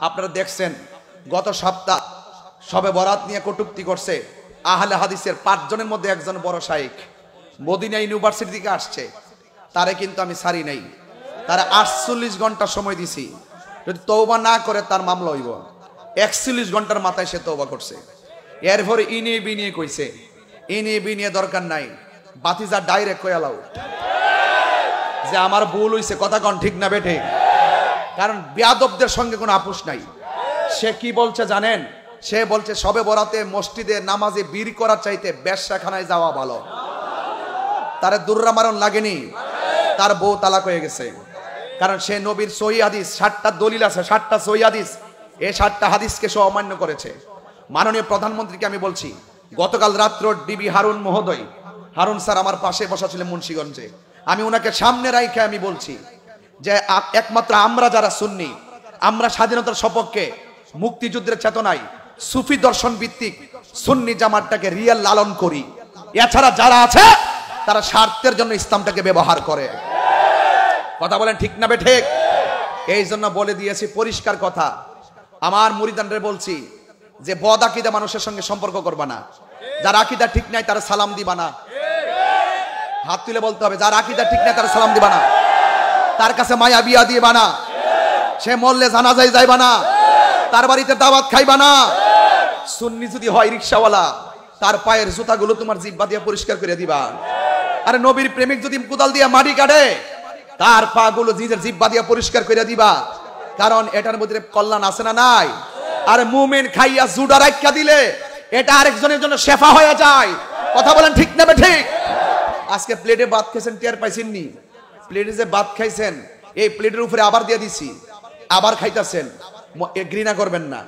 আপনারা দেখছেন গত সপ্তাহ সবে বরাত নিয়ে কটূক্তি করছে আহলে হাদিসের 5 জনের মধ্যে একজন বড় শাইখ মদিনা ইউনিভার্সিটি থেকে আসছে। তারে কিন্তু আমি ছাড়ি নাই, তারা 48 ঘন্টা সময় দিছি, যদি তওবা না করে তার মামলা হইব। 41 ঘন্টার মাথায় সে তওবা করছে। এরপরে ইনিয়ে বিনিয়ে কইছে, ইনিয়ে বিনিয়ে দরকার নাই, বাতিজা ডাইরেক্ট কইয়া লাও যে আমার ভুল হইছে। কথা কোন ঠিক না বেঠিক? কারণ বেয়াদবদের সঙ্গে কোনো আপোষ নাই। সে কি বলছে জানেন? সে বলছে সবে বরাতে মসজিদে নামাজে বীর করার চাইতে বেশ্যাখানায় যাওয়া ভালো। তারে দুর্রা মারণ লাগেনি, তার বউ তালাক হয়ে গেছে। কারণ সে নবীর সহি হাদিস 60টা দলিল আছে, 60টা সহি হাদিস, এই 60টা হাদিসকে সে অমান্য করেছে। মাননীয় প্রধানমন্ত্রীকে আমি বলছি, গতকাল রাত্র ডিবি হারুন মহোদয়, হারুন স্যার আমার পাশে বসা ছিলেন মুন্সিগঞ্জে, আমি ওনাকে সামনে রাইখে আমি বলছি যে একমাত্র আমরা যারা সুন্নি, আমরা স্বাধীনতার সপক্ষে, মুক্তিযুদ্ধের চেতনায় সুফি দর্শন ভিত্তিক সুন্নি জামাতটাকে রিয়েল লালন করি। এছাড়া যারা আছে তারা স্বার্থের জন্য ইসলামটাকে ব্যবহার করে। কথা বলেন ঠিক না বেঠিক? এই জন্য বলে দিয়েছি পরিষ্কার কথা, আমার মুরিদানরে বলছি যে বদ আকীদা মানুষের সঙ্গে সম্পর্ক করবা না। যার আকীদা ঠিক নাই তারা সালাম দিবা না। হাত তুলে বলতে হবে, যার আকীদা ঠিক নাই তারা সালাম দিবা না। তার কাছে মায়া বিয়া দিবা না। সে মরলে জানাজায় যাইবা না। তার বাড়িতে দাওয়াত খাইবা না। সুন্নি যদি হয় রিকশাওয়ালা, তার পায়ের জুতাগুলো তোমার জিহ্বা দিয়ে পরিষ্কার করে দিবা। আরে নবীর প্রেমিক যদি কোদাল দিয়ে মাটি কাটে, তার পা গুলো নিজের জিহ্বা দিয়ে পরিষ্কার করে দিবা। কারণ এটার মধ্যে কল্যাণ আছে না নাই? আর মুমিন খাইয়া জুডা রাইখা দিলে এটা আরেকজনের জন্য শেফা হয়ে যায়। কথা বলেন ঠিক না ঠিক? আজকে প্লেটে ভাত খাইছেন, টের পাইছেন নি? প্লেটে যে ভাত খাইছেন, এই প্লেটের উপরে আবার দিয়ে দিছি, আবার খাইতেছেন। ঘৃণা করবেন না।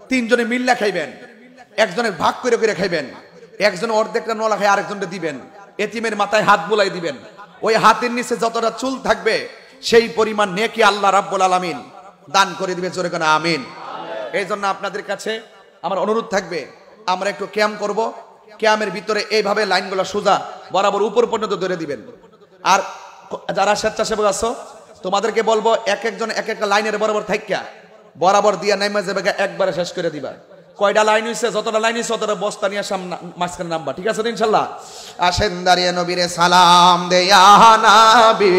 3 জনে মিল্লা খাইবেন, একজনের ভাগ করে করে খাইবেন। একজন অর্ধেকটা নলা খাই আরেকজনকে দিবেন। এতিমের মাথায় হাত বুলাই দিবেন। ওই হাতের নিচে যতটা চুল থাকবে সেই পরিমাণ নেকি আল্লাহ রাব্বুল আলামিন দান করে দিবে। জোরে কোন আমিন। এই জন্য আপনাদের কাছে আমার অনুরোধ থাকবে, আমরা একটু ক্যাম্প করব। ক্যাম্পের ভিতরে এইভাবে লাইনগুলো সোজা বরাবর উপর পর্যন্ত ধরে দিবেন। আর যারা স্বেচ্ছাসেবক আছো, তোমাদেরকে বলবো এক একজন এক একটা লাইনের বরাবর থাইকা বরাবর দিয়া নাইমা যাবে, একবারে শেষ করে দিবা। কয়টা লাইন হইছে, যতটা লাইন হইছে ততটা বস্তা নিয়ে মাঝখানে নামবা। ঠিক আছে তো ইনশাআল্লাহ? আসেন দাঁড়িয়ে নবীরে সালাম দে ইয়া নবী,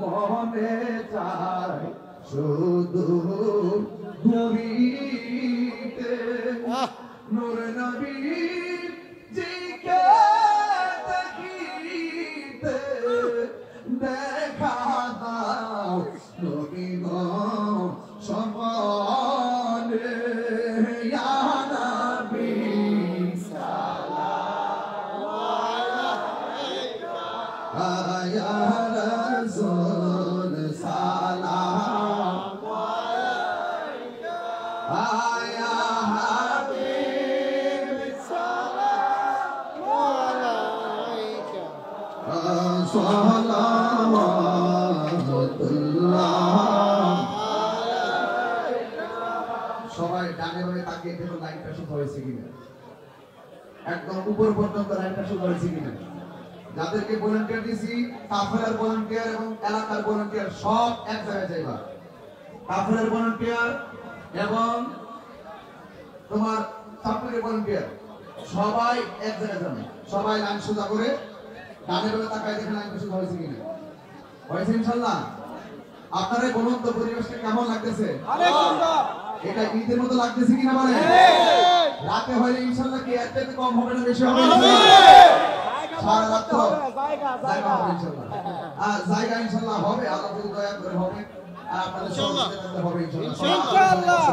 মনে চায় শুধু ঘুরিতে নূর নবী জিকে দেখিতে, দেখা দাও নবী গো সম্মানে ইয়া নবী সালাম আলাইকা ইয়া রাসূল সালাম আলাইকা ইয়া হাবিব সালাম আলাইকা সালাওয়াতুল্লাহ। সবাই ডানে বামে তাকিয়ে দেখুন লাইনটা শুরু হয়েছে কিনা, একদম উপর পর্যন্ত লাইনটা শুরু হয়েছে কিনা। যাদেরকে ভলান্টিয়ার দিয়েছি, কাফেলার ভলান্টিয়ার এবং এলাকার ভলান্টিয়ার সব এক জায়গায় যাইবা। কাফেলার ভলান্টিয়ার এবং তোমার সাপ্লাইয়ের ভলান্টিয়ার সবাই এক জায়গায় যাবে। সবাই লাইন সোজা করে ডানে বামে তাকায় দেখেন লাইনটা শুরু হয়েছে কিনা। হয়েছে ইনশাআল্লাহ? আপনার এই বনন্ত পরিবেশটা কেমন লাগতেছে? এটা ঈদের মতো লাগতেছে কিনা বলেন? রাতে হলে ইনশাআল্লাহ কি এর থেকে কম হবে না বেশি হবে? সারা রাত জায়গা হবে ইনশাআল্লাহ। আর জায়গা ইনশাআল্লাহ হবে, আল্লাহ যদি দয়া করে হবে। আর আপনাদের সহযোগিতা হবে ইনশাআল্লাহ।